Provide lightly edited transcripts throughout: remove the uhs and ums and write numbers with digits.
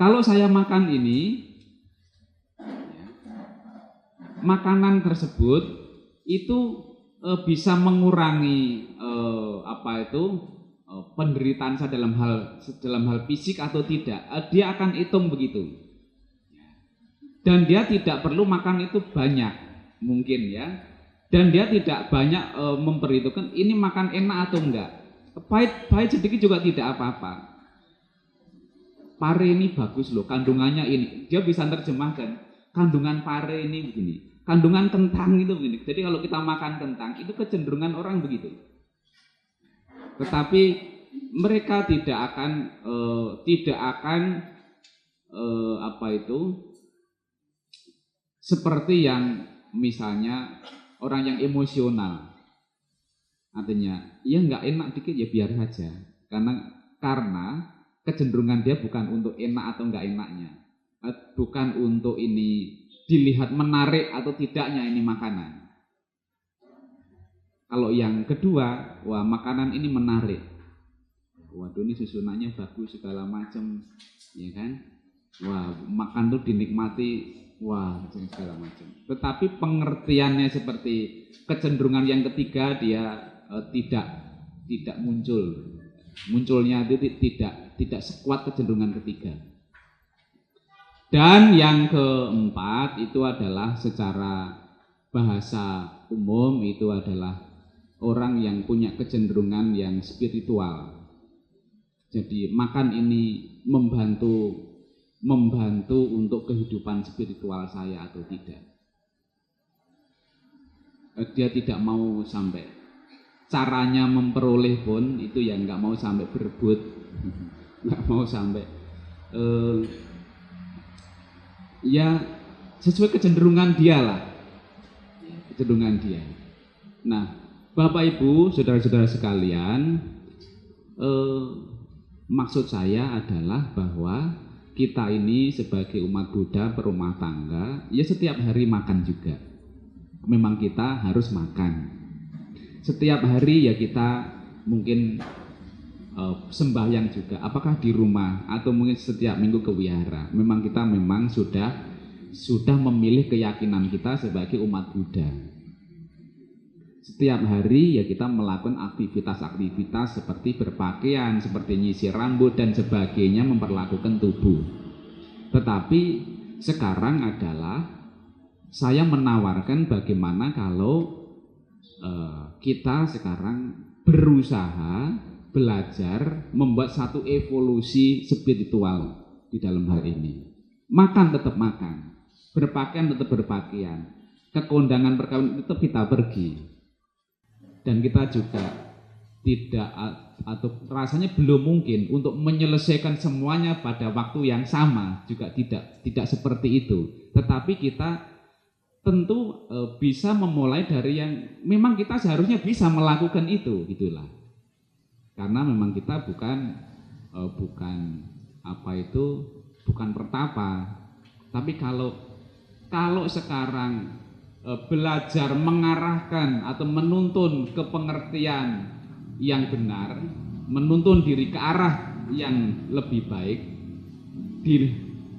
Kalau saya makan ini, makanan tersebut itu bisa mengurangi penderitaan saya dalam hal fisik atau tidak. Dia akan hitung begitu. Dan dia tidak perlu makan itu banyak, mungkin ya. Dan dia tidak banyak memperhitungkan ini makan enak atau enggak. Pahit sedikit juga tidak apa-apa. Pare ini bagus loh, kandungannya ini. Dia bisa terjemahkan, kandungan pare ini begini, kandungan kentang itu begini. Jadi kalau kita makan kentang, itu kecenderungan orang begitu. Tetapi mereka tidak akan seperti yang misalnya orang yang emosional. Artinya, ya nggak enak dikit ya biar saja. Karena kecenderungan dia bukan untuk enak atau enggak enaknya, bukan untuk ini dilihat menarik atau tidaknya ini makanan. Kalau yang kedua, wah makanan ini menarik, waduh ini susunannya bagus segala macam, ya kan? Wah makan tuh dinikmati, wah segala macam. Tetapi pengertiannya seperti kecenderungan yang ketiga dia tidak munculnya itu tidak sekuat kecenderungan ketiga. Dan yang keempat itu adalah secara bahasa umum itu adalah orang yang punya kecenderungan yang spiritual. Jadi makan ini membantu untuk kehidupan spiritual saya atau tidak. Dia tidak mau sampai caranya memperoleh pun itu yang nggak mau sampai berebut, nggak mau sampai ya sesuai kecenderungan dia lah, kecenderungan dia. Nah, Bapak Ibu, saudara-saudara sekalian, maksud saya adalah bahwa kita ini sebagai umat Buddha berumah tangga, ya setiap hari makan juga. Memang kita harus makan. Setiap hari ya kita mungkin sembahyang juga, apakah di rumah atau mungkin setiap minggu ke wihara. Memang kita sudah memilih keyakinan kita sebagai umat Buddha. Setiap hari ya kita melakukan aktivitas-aktivitas seperti berpakaian, seperti nyisir rambut dan sebagainya, memperlakukan tubuh. Tetapi sekarang adalah saya menawarkan bagaimana kalau kita sekarang berusaha belajar membuat satu evolusi spiritual di dalam hal ini. Makan tetap makan, berpakaian tetap berpakaian, ke kondangan perkawinan tetap kita pergi. Dan kita juga tidak atau rasanya belum mungkin untuk menyelesaikan semuanya pada waktu yang sama, juga tidak seperti itu. Tetapi kita tentu bisa memulai dari yang memang kita seharusnya bisa melakukan itu, gitulah. Karena memang kita bukan pertapa. Tapi kalau sekarang belajar mengarahkan atau menuntun ke pengertian yang benar, menuntun diri ke arah yang lebih baik,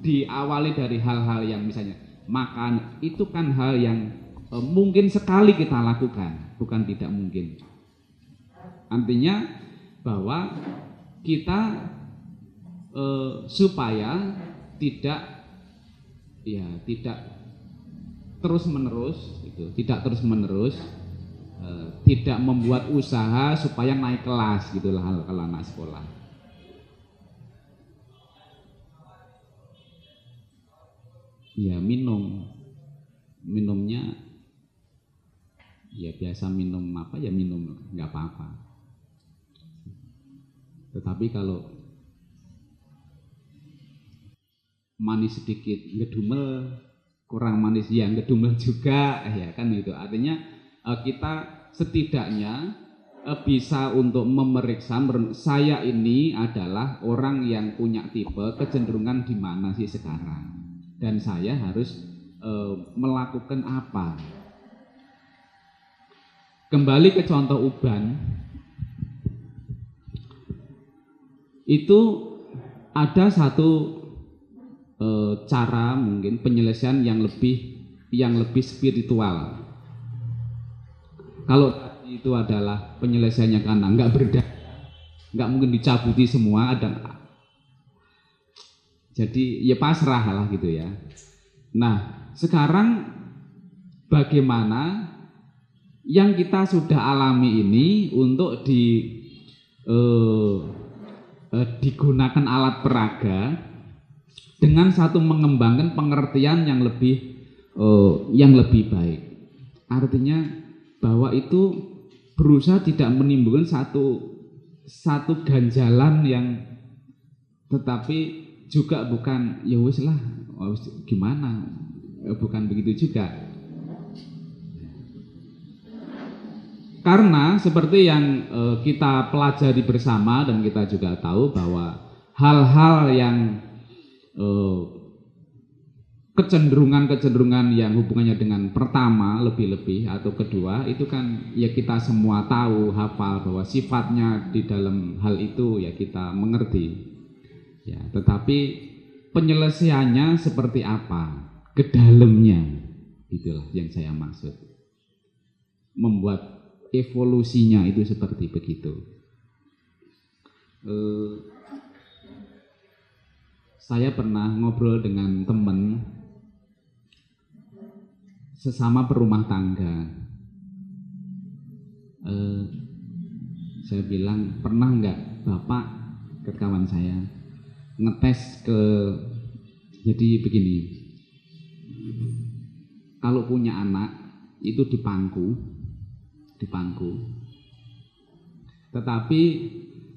diawali dari hal-hal yang misalnya makan, itu kan hal yang mungkin sekali kita lakukan, bukan tidak mungkin. Artinya bahwa kita supaya tidak terus menerus tidak membuat usaha supaya naik kelas gitulah kalau anak sekolah. Ya minumnya ya biasa minum apa ya minum nggak apa-apa. Tetapi kalau manis sedikit ngedumel, kurang manis ya ngedumel juga, ya kan itu. Artinya kita setidaknya bisa untuk memeriksa saya ini adalah orang yang punya tipe kecenderungan di mana sih sekarang. Dan saya harus melakukan apa. Kembali ke contoh uban, itu ada satu cara mungkin penyelesaian yang lebih spiritual. Kalau tadi itu adalah penyelesaiannya karena nggak berdaya, nggak mungkin dicabuti semua, ada, jadi ya pasrah lah gitu ya. Nah sekarang bagaimana yang kita sudah alami ini untuk digunakan alat peraga dengan satu mengembangkan pengertian yang lebih baik. Artinya bahwa itu berusaha tidak menimbulkan satu ganjalan yang, tetapi juga bukan ya wis lah gimana, bukan begitu juga. Karena seperti yang kita pelajari bersama dan kita juga tahu bahwa hal-hal yang kecenderungan yang hubungannya dengan pertama lebih-lebih atau kedua itu kan ya kita semua tahu, hafal bahwa sifatnya di dalam hal itu ya kita mengerti ya, tetapi penyelesaiannya seperti apa ke dalamnya, itulah yang saya maksud, membuat evolusinya itu seperti begitu. Saya pernah ngobrol dengan teman sesama berumah tangga. Saya bilang, pernah nggak Bapak ke kawan saya ngetes jadi begini, kalau punya anak itu dipangku, tetapi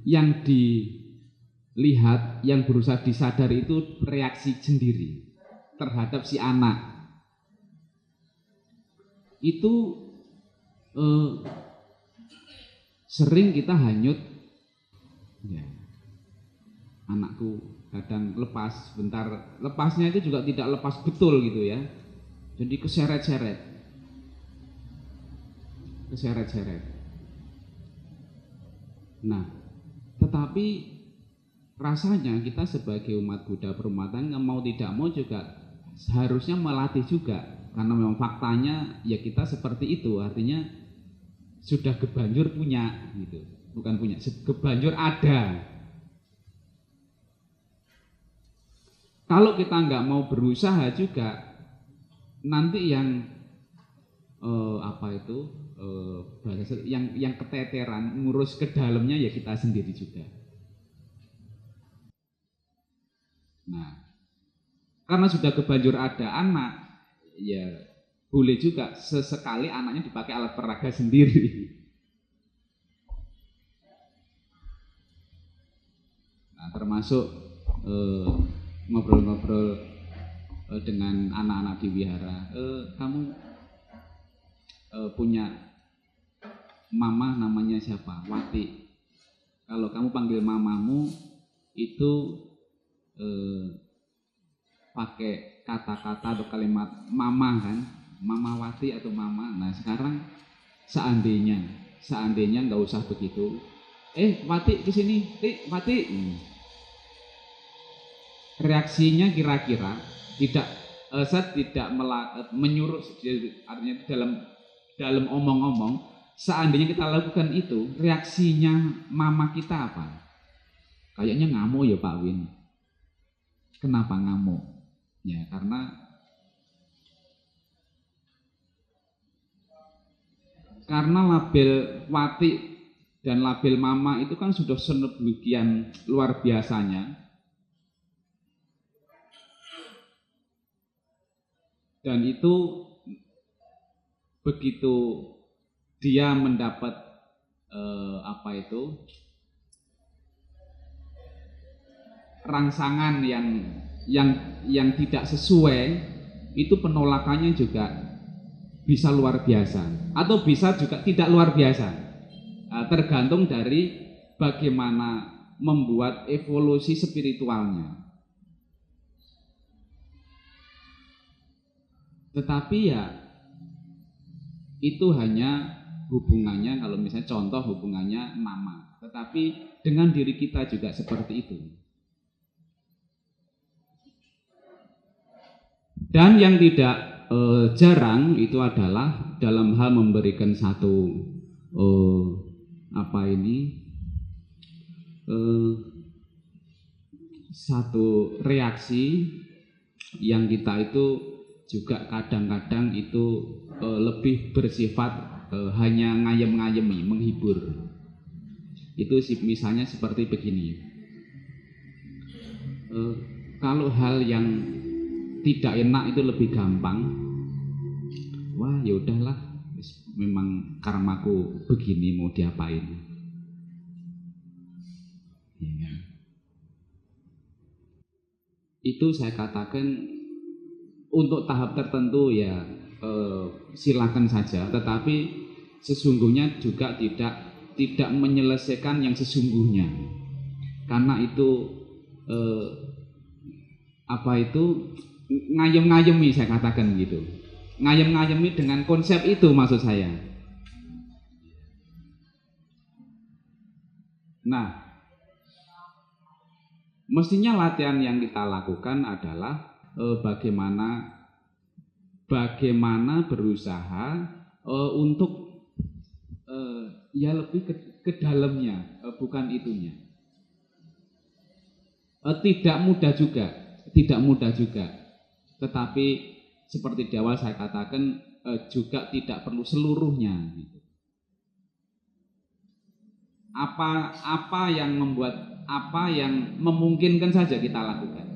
yang dilihat, yang berusaha disadari itu reaksi sendiri terhadap si anak. Itu sering kita hanyut ya, anakku kadang lepas, bentar lepasnya itu juga tidak lepas betul gitu ya, jadi keseret-seret. Nah tetapi rasanya kita sebagai umat Buddha berumah tangga mau tidak mau juga seharusnya melatih juga, karena memang faktanya ya kita seperti itu, artinya sudah kebanjur punya gitu, bukan punya, kebanjur ada. Kalau kita nggak mau berusaha juga, nanti yang yang keteteran ngurus ke dalamnya ya kita sendiri juga. Nah karena sudah kebanjur ada anak, ya boleh juga sesekali anaknya dipakai alat peraga sendiri. Nah, termasuk ngobrol-ngobrol dengan anak-anak di wihara. Kamu punya mama namanya siapa? Wati. Kalau kamu panggil mamamu itu pakai kata-kata atau kalimat mama kan, mama Wati atau mama. Nah sekarang seandainya nggak usah begitu, Wati kesini, Wati. Reaksinya kira-kira saya tidak menyuruh, artinya dalam omong-omong, seandainya kita lakukan itu, reaksinya mama kita apa? Kayaknya ngamuk ya Pak Win. Kenapa ngamuk? Ya karena label Wati dan label mama itu kan sudah sedemikian luar biasanya, dan itu begitu dia mendapat rangsangan yang tidak sesuai, itu penolakannya juga bisa luar biasa atau bisa juga tidak luar biasa, tergantung dari bagaimana membuat evolusi spiritualnya. Tetapi ya itu hanya hubungannya, kalau misalnya contoh hubungannya mama, tetapi dengan diri kita juga seperti itu. Dan yang tidak jarang itu adalah dalam hal memberikan satu satu reaksi yang kita itu juga kadang-kadang itu lebih bersifat hanya ngayem-ngayemi, menghibur. Itu misalnya seperti begini. Kalau hal yang tidak enak itu lebih gampang. Wah, ya udahlah, memang karmaku begini, mau diapain. Ya. Itu saya katakan untuk tahap tertentu ya silakan saja, tetapi sesungguhnya juga tidak menyelesaikan yang sesungguhnya, karena itu ngayem-ngayemi, saya katakan gitu, ngayem-ngayemi dengan konsep itu maksud saya. Nah, mestinya latihan yang kita lakukan adalah bagaimana berusaha untuk ya lebih ke dalamnya, bukan itunya. Tidak mudah juga. Tetapi seperti di awal saya katakan juga tidak perlu seluruhnya. Gitu. Apa yang memungkinkan saja kita lakukan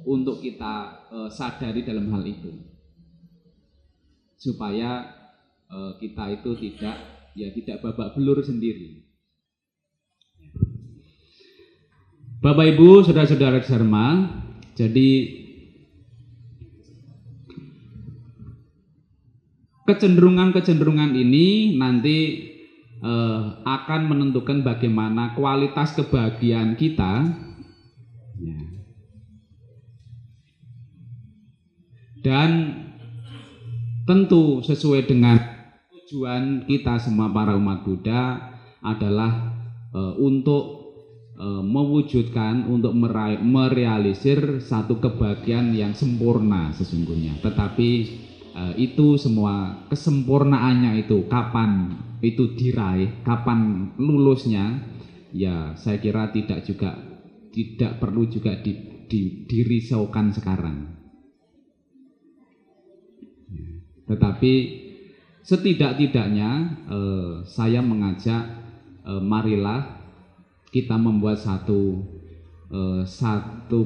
untuk kita sadari dalam hal itu, supaya kita itu tidak babak belur sendiri. Bapak Ibu, saudara-saudara Dharma, jadi kecenderungan ini nanti akan menentukan bagaimana kualitas kebahagiaan kita. Ya. Dan tentu sesuai dengan tujuan kita semua para umat Buddha adalah untuk mewujudkan, untuk merealisir satu kebahagiaan yang sempurna sesungguhnya. Tetapi itu semua kesempurnaannya itu kapan itu diraih, kapan lulusnya, ya saya kira tidak perlu juga dirisaukan sekarang. Tetapi setidak-tidaknya saya mengajak marilah kita membuat satu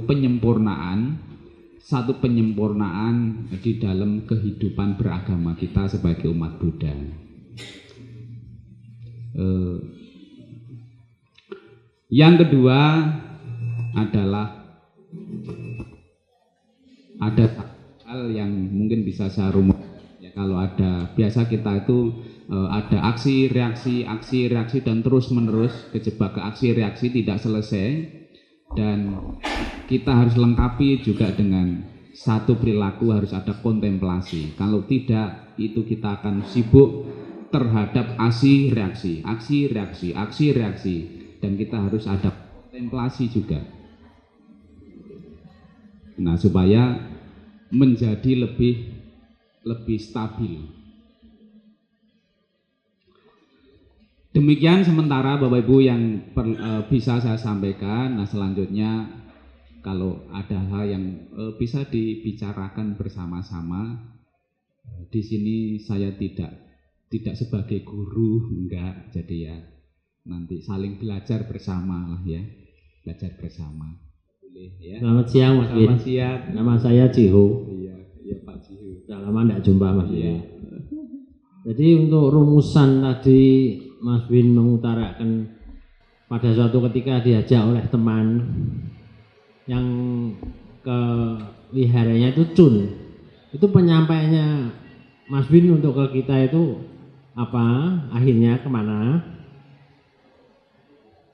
penyempurnaan di dalam kehidupan beragama kita sebagai umat Buddha. Yang kedua adalah ada hal yang mungkin bisa saya rumus. Ya, kalau ada biasa kita itu ada aksi reaksi dan terus menerus kejebak ke aksi reaksi tidak selesai, dan kita harus lengkapi juga dengan satu perilaku, harus ada kontemplasi. Kalau tidak, itu kita akan sibuk terhadap aksi reaksi, dan kita harus ada kontemplasi juga. Nah, supaya menjadi lebih stabil. Demikian sementara Bapak Ibu yang bisa saya sampaikan. Nah, selanjutnya kalau ada hal yang bisa dibicarakan bersama-sama, di sini saya tidak sebagai guru, enggak. Jadi ya nanti saling belajar bersama lah ya, belajar bersama. Boleh ya. Selamat siang Mas Win. Selamat siang. Nama saya Jiho. Iya Pak Jiho. Sudah lama tidak jumpa Mas Win. Iya. Jadi untuk rumusan tadi Mas Win mengutarakan pada suatu ketika diajak oleh teman yang ke wiharanya itu Cun, itu penyampaiannya Mas Win untuk ke kita itu apa, akhirnya kemana.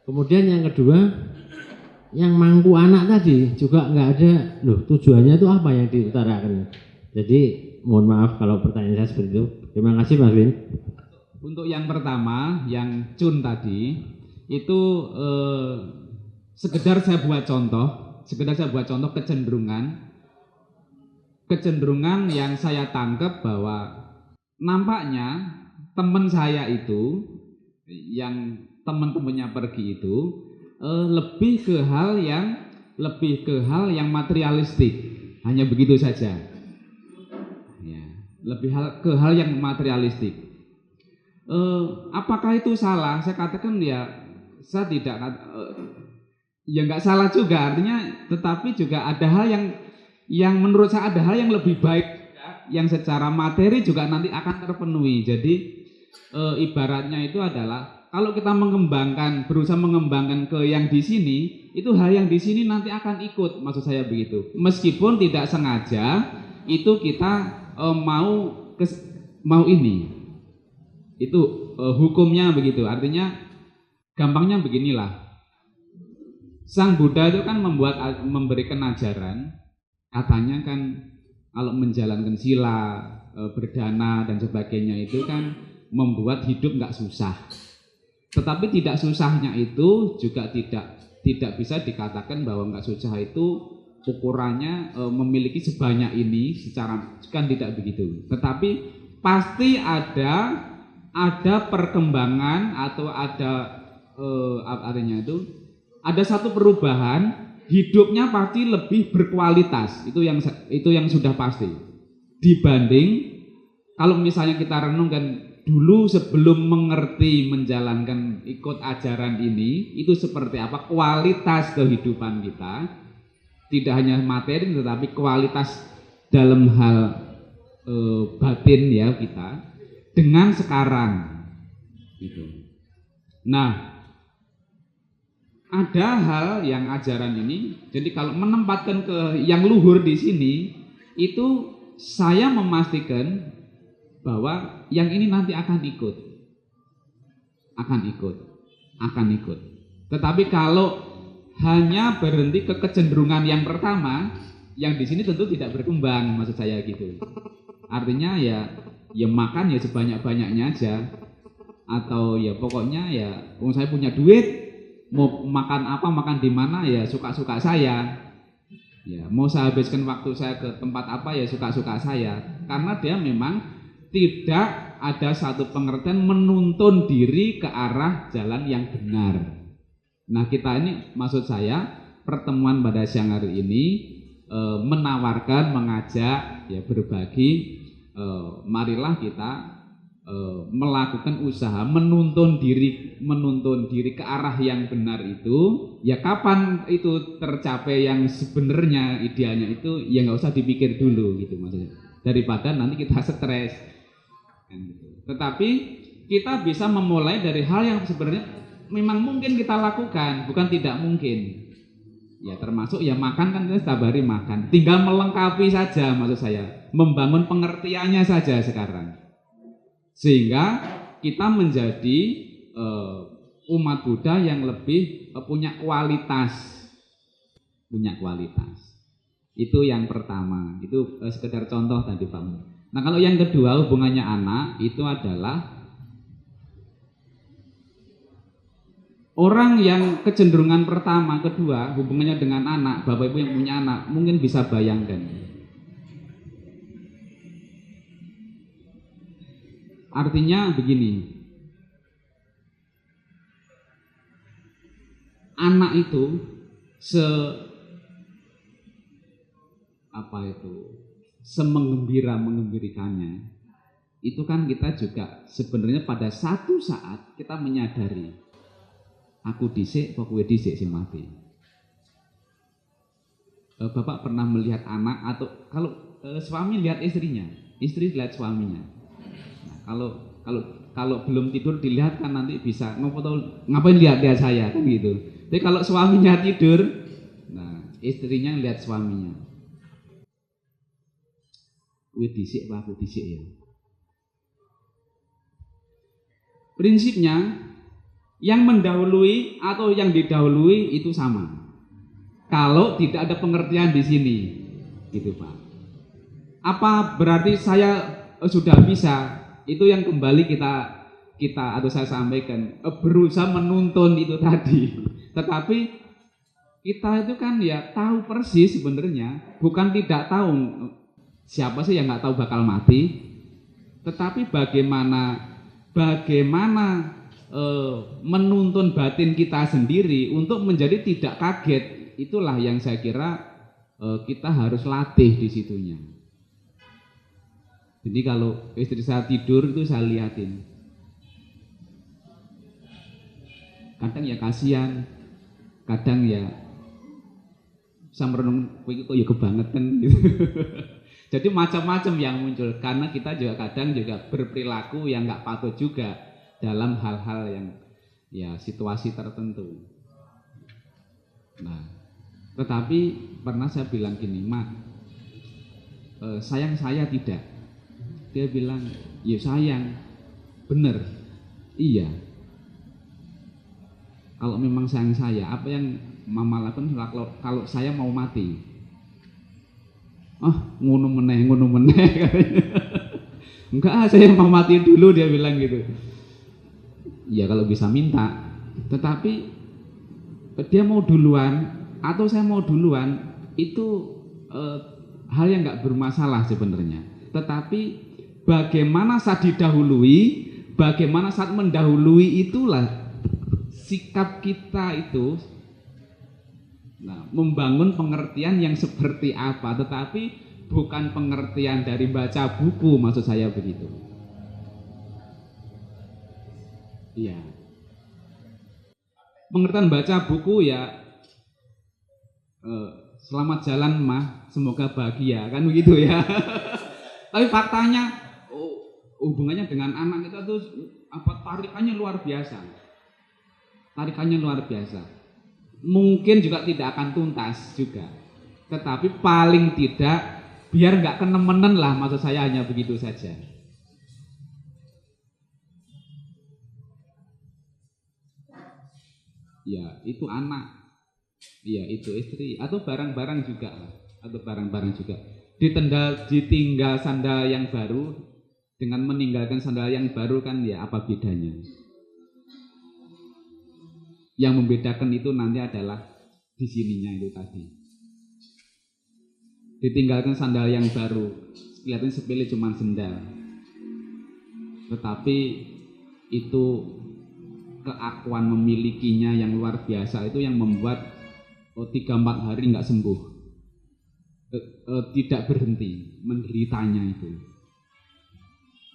Kemudian yang kedua, yang mangku anak tadi juga nggak ada loh, tujuannya itu apa yang diutarakan. Jadi mohon maaf kalau pertanyaan saya seperti itu. Terima kasih Mas Win. Untuk yang pertama, yang Cun tadi, itu sekedar saya buat contoh kecenderungan. kecenderungan yang saya tangkap bahwa nampaknya teman saya itu, yang teman-temannya pergi itu, lebih ke hal yang materialistik, hanya begitu saja. Ya, lebih ke hal yang materialistik. Apakah itu salah? Saya katakan ya, saya tidak, ya nggak salah juga, artinya, tetapi juga ada hal yang menurut saya ada hal yang lebih baik, yang secara materi juga nanti akan terpenuhi. Jadi ibaratnya itu adalah kalau kita berusaha mengembangkan ke yang di sini, itu hal yang di sini nanti akan ikut, maksud saya begitu. Meskipun tidak sengaja itu kita mau ini, itu hukumnya begitu. Artinya gampangnya beginilah, Sang Buddha itu kan memberikan ajaran, katanya kan kalau menjalankan sila, berdana dan sebagainya itu kan membuat hidup nggak susah. Tetapi tidak susahnya itu juga tidak bisa dikatakan bahwa nggak susah itu ukurannya memiliki sebanyak ini, secara kan tidak begitu. Tetapi pasti ada perkembangan atau ada satu perubahan, hidupnya pasti lebih berkualitas. Itu yang sudah pasti. Dibanding kalau misalnya kita renungkan dulu sebelum mengerti menjalankan ikut ajaran ini, itu seperti apa kualitas kehidupan kita, tidak hanya materi tetapi kualitas dalam hal batin ya kita dengan sekarang gitu. Nah, ada hal yang ajaran ini, jadi kalau menempatkan ke yang luhur di sini, itu saya memastikan bahwa yang ini nanti akan ikut. Tetapi kalau hanya berhenti ke kecenderungan yang pertama, yang di sini tentu tidak berkembang, maksud saya gitu. Artinya ya makan ya sebanyak-banyaknya aja, atau ya pokoknya ya, saya punya duit, mau makan apa, makan di mana ya suka-suka saya. Ya, mau saya habiskan waktu saya ke tempat apa ya suka-suka saya, karena dia memang tidak ada satu pengertian menuntun diri ke arah jalan yang benar. Nah, kita ini, maksud saya pertemuan pada siang hari ini menawarkan, mengajak, ya berbagi, marilah kita melakukan usaha menuntun diri ke arah yang benar itu. Ya kapan itu tercapai yang sebenarnya idealnya itu, ya nggak usah dipikir dulu gitu maksudnya, daripada nanti kita stres. Tetapi kita bisa memulai dari hal yang sebenarnya memang mungkin kita lakukan, bukan tidak mungkin. Ya termasuk ya makan kan kita setiap hari makan, tinggal melengkapi saja, maksud saya membangun pengertiannya saja sekarang, sehingga kita menjadi umat Buddha yang lebih punya kualitas. Itu yang pertama, itu sekedar contoh tadi Pak. Nah, kalau yang kedua hubungannya anak itu adalah orang yang kecenderungan pertama, kedua hubungannya dengan anak, Bapak Ibu yang punya anak mungkin bisa bayangkan. Artinya begini, anak itu semengembirikannya itu kan kita juga sebenarnya pada satu saat kita menyadari aku dhisik kok kowe dhisik sing mati. Bapak pernah melihat anak, atau kalau suami lihat istrinya, istri lihat suaminya. Nah, kalau belum tidur dilihat kan nanti bisa ngapain lihat saya kan gitu. Tapi kalau suaminya tidur, nah istrinya lihat suaminya. Kowe dhisik apa aku dhisik ya. Prinsipnya yang mendahului atau yang didahului itu sama. Kalau tidak ada pengertian di sini, gitu Pak. Apa berarti saya sudah bisa? Itu yang kembali kita atau saya sampaikan, berusaha menuntun itu tadi. Tetapi kita itu kan ya tahu persis sebenarnya, bukan tidak tahu. Siapa sih yang nggak tahu bakal mati? Tetapi bagaimana menuntun batin kita sendiri untuk menjadi tidak kaget, itulah yang saya kira kita harus latih di situnya. Jadi kalau istri saya tidur itu saya liatin, kadang ya kasihan, kadang ya saya merenung, kok ya kebangetan gitu. Jadi macam-macam yang muncul karena kita juga kadang juga berperilaku yang nggak patut juga dalam hal-hal yang ya situasi tertentu. Nah, tetapi pernah saya bilang gini, Mak, sayang saya tidak. Dia bilang, ya sayang, bener, iya. Kalau memang sayang saya, apa yang Mama lakukan kalau saya mau mati? Ngono meneh enggak, saya mau mati dulu, dia bilang gitu. Ya kalau bisa minta, tetapi dia mau duluan atau saya mau duluan itu hal yang enggak bermasalah sebenarnya. Tetapi bagaimana saat didahului, bagaimana saat mendahului, itulah sikap kita itu. Nah, membangun pengertian yang seperti apa, tetapi bukan pengertian dari baca buku, maksud saya begitu. Iya. Pengertian baca buku ya, selamat jalan mah, semoga bahagia, kan begitu ya. Tapi faktanya hubungannya dengan anak kita tuh tarikannya luar biasa. Tarikannya luar biasa. Mungkin juga tidak akan tuntas juga, tetapi paling tidak biar nggak kenemenen lah, maksud saya hanya begitu saja. Ya itu anak, ya itu istri, atau barang-barang juga lah, atau barang-barang juga. Ditinggal sandal yang baru dengan meninggalkan sandal yang baru kan ya apa bedanya? Yang membedakan itu nanti adalah di sininya itu tadi. Ditinggalkan sandal yang baru, kelihatan sepele cuma sendal. Tetapi itu keakuan memilikinya yang luar biasa, itu yang membuat 3-4 hari nggak sembuh. Tidak berhenti menderitanya itu.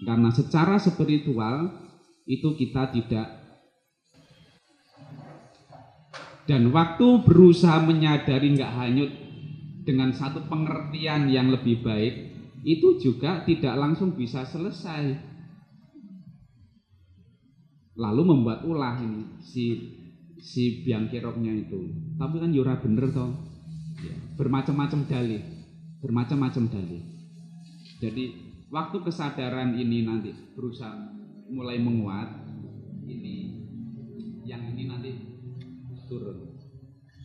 Karena secara spiritual itu kita tidak. Dan waktu berusaha menyadari nggak hanyut dengan satu pengertian yang lebih baik, itu juga tidak langsung bisa selesai. Lalu membuat ulah ini si biang keroknya itu. Tapi kan yura bener toh. Ya, bermacam-macam dalih. Jadi waktu kesadaran ini nanti berusaha mulai menguat, yang ini nanti turun.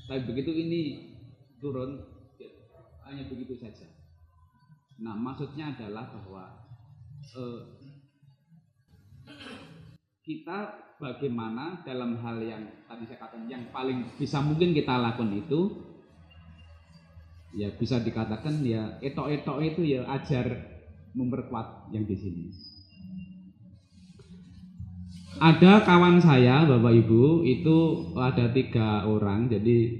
Tapi begitu ini turun, ya, hanya begitu saja. Nah, maksudnya adalah bahwa kita bagaimana dalam hal yang tadi saya katakan yang paling bisa mungkin kita lakukan itu, ya bisa dikatakan ya etok-etok itu ya ajar memperkuat yang di sini. Ada kawan saya, Bapak Ibu, itu ada 3 orang. Jadi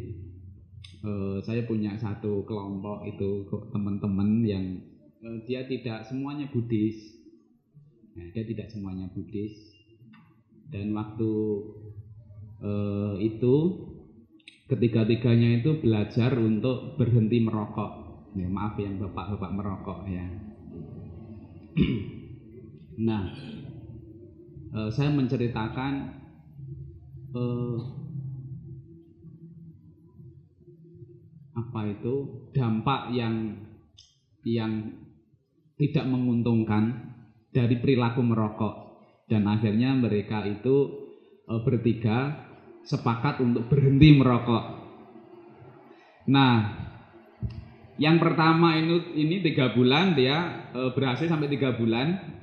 saya punya satu kelompok itu teman-teman yang dia tidak semuanya Buddhis. Nah, dia tidak semuanya Buddhis. Dan waktu itu ketiga-tiganya itu belajar untuk berhenti merokok. Ya, maaf yang bapak-bapak merokok ya. Nah, saya menceritakan dampak yang tidak menguntungkan dari perilaku merokok, dan akhirnya mereka itu bertiga sepakat untuk berhenti merokok. Nah, yang pertama ini 3 bulan dia berhasil sampai 3 bulan.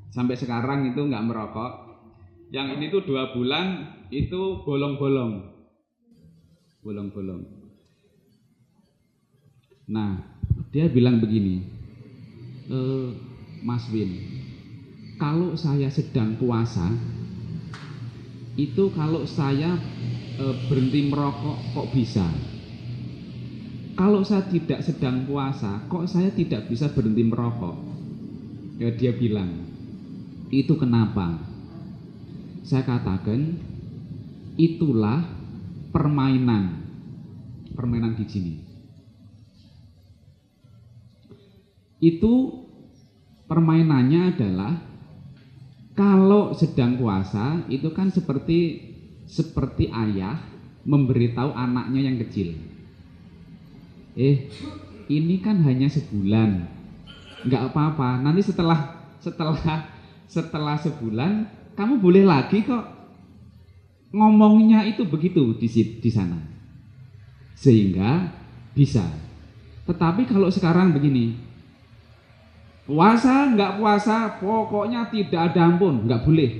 Sampai sekarang itu nggak merokok. Yang ini tuh 2 bulan itu bolong-bolong. Nah, dia bilang begini, Mas Win, kalau saya sedang puasa itu kalau saya berhenti merokok kok bisa? Kalau saya tidak sedang puasa kok saya tidak bisa berhenti merokok? Ya dia bilang, itu kenapa? Saya katakan, itulah permainan di sini. Itu permainannya adalah kalau sedang puasa itu kan seperti ayah memberitahu anaknya yang kecil, ini kan hanya sebulan, nggak apa-apa, nanti setelah sebulan kamu boleh lagi kok. Ngomongnya itu begitu di sana, sehingga bisa. Tetapi kalau sekarang begini, puasa nggak puasa pokoknya tidak ada ampun, nggak boleh,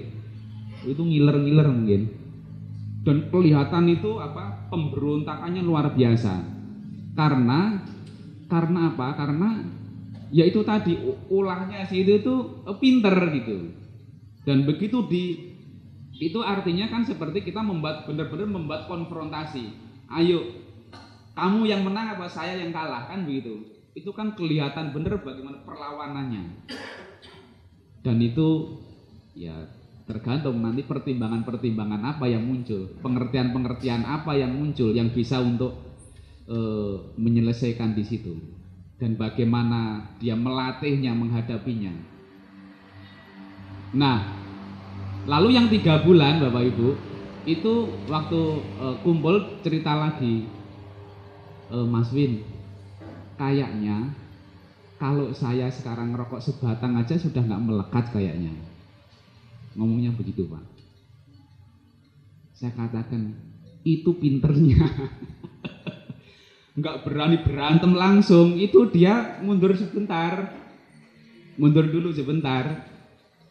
itu ngiler-ngiler mungkin, dan kelihatan itu pemberontakannya luar biasa. Karena apa? Karena ya itu tadi, ulahnya sih itu pinter gitu. Dan begitu itu artinya kan seperti kita benar-benar membuat konfrontasi. Ayo, kamu yang menang apa saya yang kalah, kan begitu. Itu kan kelihatan benar bagaimana perlawanannya. Dan itu ya tergantung nanti pertimbangan-pertimbangan apa yang muncul, pengertian-pengertian apa yang muncul yang bisa untuk menyelesaikan di situ, dan bagaimana dia melatihnya, menghadapinya. Nah, lalu yang 3 bulan Bapak Ibu itu waktu kumpul cerita lagi, Mas Win, kayaknya kalau saya sekarang ngerokok sebatang aja sudah nggak melekat kayaknya. Ngomongnya begitu Pak. Saya katakan, itu pinternya. Nggak berani berantem langsung, itu dia mundur dulu sebentar.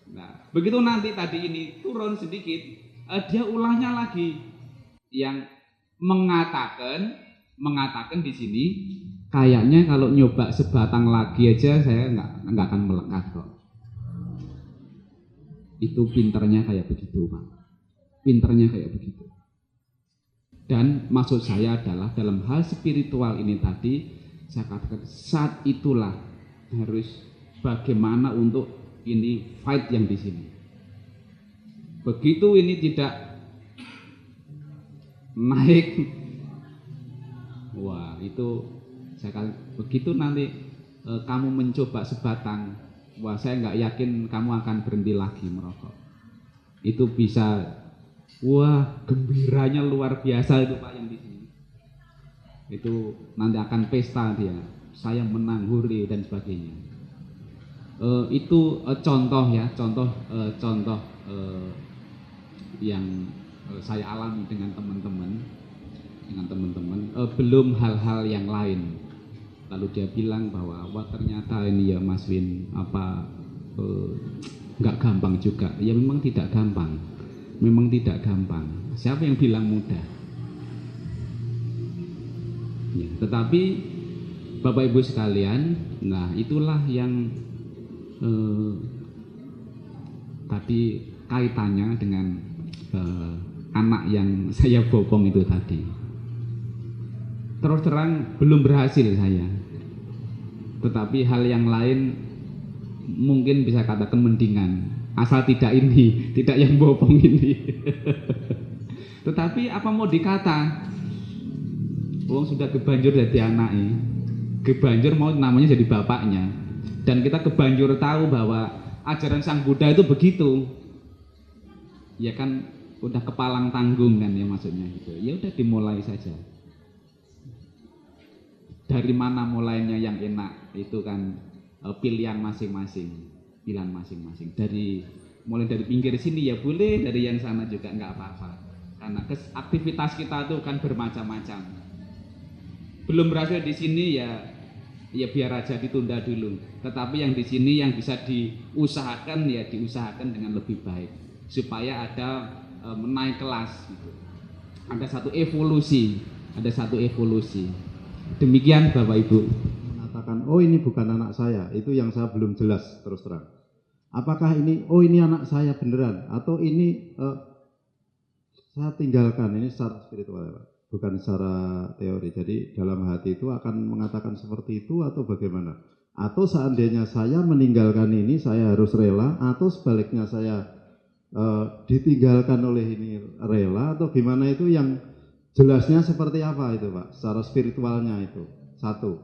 Nah, begitu nanti tadi ini turun sedikit, dia ulangnya lagi, yang mengatakan di sini, kayaknya kalau nyoba sebatang lagi aja saya nggak akan melekat kok. Itu pinternya kayak begitu Pak, pinternya kayak begitu. Dan maksud saya adalah dalam hal spiritual ini tadi, saya katakan saat itulah harus bagaimana untuk ini fight yang di sini. Begitu ini tidak naik, wah itu saya katakan, begitu nanti kamu mencoba sebatang, wah saya nggak yakin kamu akan berhenti lagi merokok. Itu bisa, wah gembiranya luar biasa itu Pak yang di sini. Itu nanti akan pesta dia, saya menang, hore dan sebagainya. Itu contoh yang saya alami dengan teman-teman. Belum hal-hal yang lain. Lalu dia bilang bahwa wah ternyata ini ya Mas Win nggak gampang juga. Ya memang tidak gampang. Siapa yang bilang mudah? Ya, tetapi Bapak Ibu sekalian, nah itulah yang tadi kaitannya dengan anak yang saya bopong itu tadi. Terus terang belum berhasil saya, tetapi hal yang lain mungkin bisa katakan mendingan, asal tidak yang bopong ini. Tetapi apa mau dikata, wong sudah kebanjur jadi anaknya, kebanjur mau namanya jadi bapaknya, dan kita kebanjur tahu bahwa ajaran Sang Buddha itu begitu, ya kan udah kepalang tanggung kan ya maksudnya gitu. Ya udah dimulai saja. Dari mana mulainya yang enak itu kan pilihan masing-masing. Mulai dari pinggir sini ya boleh, dari yang sana juga nggak apa-apa. Karena aktivitas kita tuh kan bermacam-macam. Belum berhasil di sini ya biar aja ditunda dulu. Tetapi yang di sini yang bisa diusahakan ya diusahakan dengan lebih baik supaya ada menaik kelas gitu. Ada satu evolusi. Demikian Bapak Ibu. Mengatakan oh ini bukan anak saya, itu yang saya belum jelas terus terang. Apakah ini, oh ini anak saya beneran, atau ini saya tinggalkan, ini secara spiritual ya Pak, bukan secara teori. Jadi dalam hati itu akan mengatakan seperti itu atau bagaimana? Atau seandainya saya meninggalkan ini, saya harus rela, atau sebaliknya saya ditinggalkan oleh ini rela, atau gimana, itu yang jelasnya seperti apa itu Pak, secara spiritualnya itu. Satu.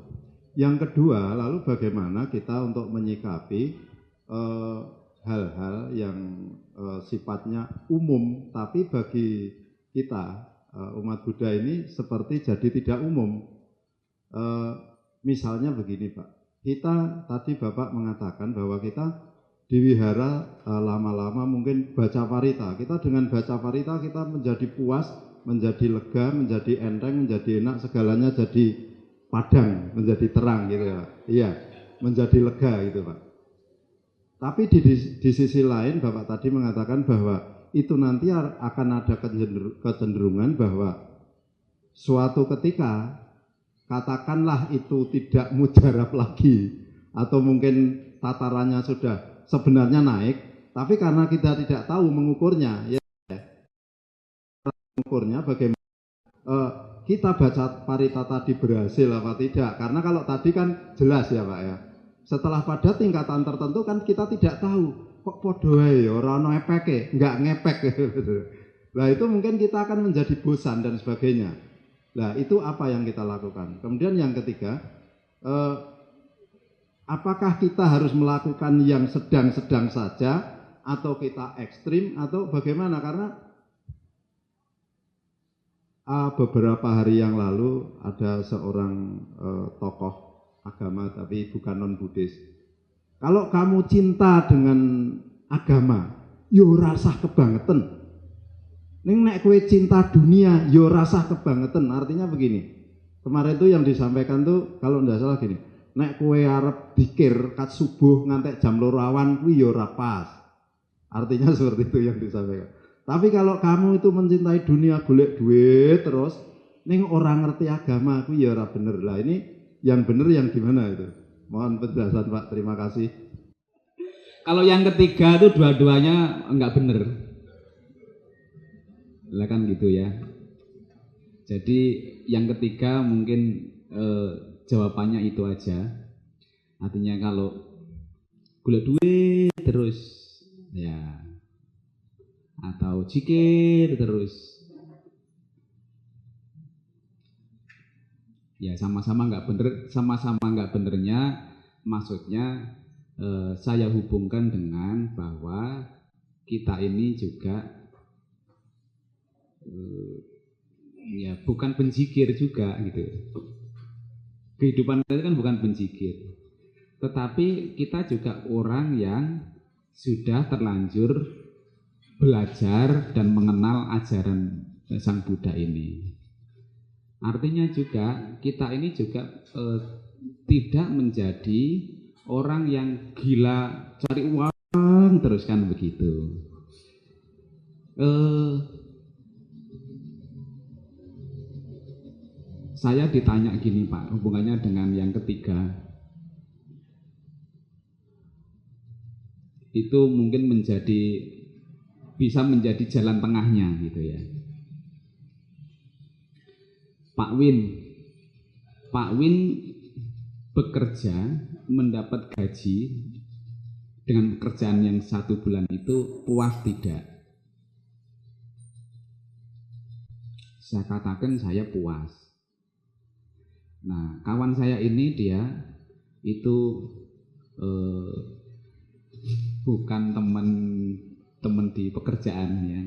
Yang kedua, lalu bagaimana kita untuk menyikapi hal-hal yang sifatnya umum, tapi bagi kita umat Buddha ini seperti jadi tidak umum. Misalnya begini Pak, kita tadi Bapak mengatakan bahwa kita diwihara lama-lama mungkin baca parita. Kita dengan baca parita kita menjadi puas, menjadi lega, menjadi enteng, menjadi enak, segalanya jadi padang, menjadi terang gitu ya Pak. Iya, menjadi lega gitu Pak. Tapi di sisi lain Bapak tadi mengatakan bahwa itu nanti akan ada kecenderungan bahwa suatu ketika katakanlah itu tidak mujarab lagi, atau mungkin tatarannya sudah sebenarnya naik, tapi karena kita tidak tahu mengukurnya, ya mengukurnya bagaimana kita baca parita tadi berhasil apa tidak. Karena kalau tadi kan jelas ya Pak ya, setelah pada tingkatan tertentu kan kita tidak tahu, kok podo ya orang ngepek, nggak ngepek. Nah itu mungkin kita akan menjadi bosan dan sebagainya. Nah itu apa yang kita lakukan. Kemudian yang ketiga, apakah kita harus melakukan yang sedang-sedang saja, atau kita ekstrim, atau bagaimana? Karena beberapa hari yang lalu ada seorang tokoh agama tapi bukan non-Buddhis. Kalau kamu cinta dengan agama, yo rasah kebangetan. Ning nek kowe cinta dunia, yo rasah kebangetan. Artinya begini. Kemarin tuh yang disampaikan tuh kalau ndak salah gini. Nek kowe arep dikir kat subuh ngantek jam 2 awan kuwi yo ora pas. Artinya seperti itu yang disampaikan. Tapi kalau kamu itu mencintai dunia, golek duit terus, ning orang ngerti agama, aku ya ora bener. Lah ini yang bener yang gimana itu? Mohon penjelasan Pak, terima kasih. Kalau yang ketiga itu dua-duanya enggak bener. Lah kan gitu ya. Jadi yang ketiga mungkin jawabannya itu aja. Artinya kalau golek duit terus ya, atau cikir terus ya, sama-sama nggak bener, sama-sama nggak benernya maksudnya saya hubungkan dengan bahwa kita ini juga ya bukan penjikir juga gitu. Kehidupan kita kan bukan penjikir, tetapi kita juga orang yang sudah terlanjur belajar dan mengenal ajaran Sang Buddha ini. Artinya juga kita ini juga tidak menjadi orang yang gila cari uang terus kan begitu. Saya ditanya gini Pak, hubungannya dengan yang ketiga. Itu mungkin bisa menjadi jalan tengahnya gitu ya. Pak Win bekerja mendapat gaji dengan pekerjaan yang 1 bulan itu puas tidak? Saya katakan saya puas. Nah kawan saya ini dia itu bukan teman di pekerjaan ya,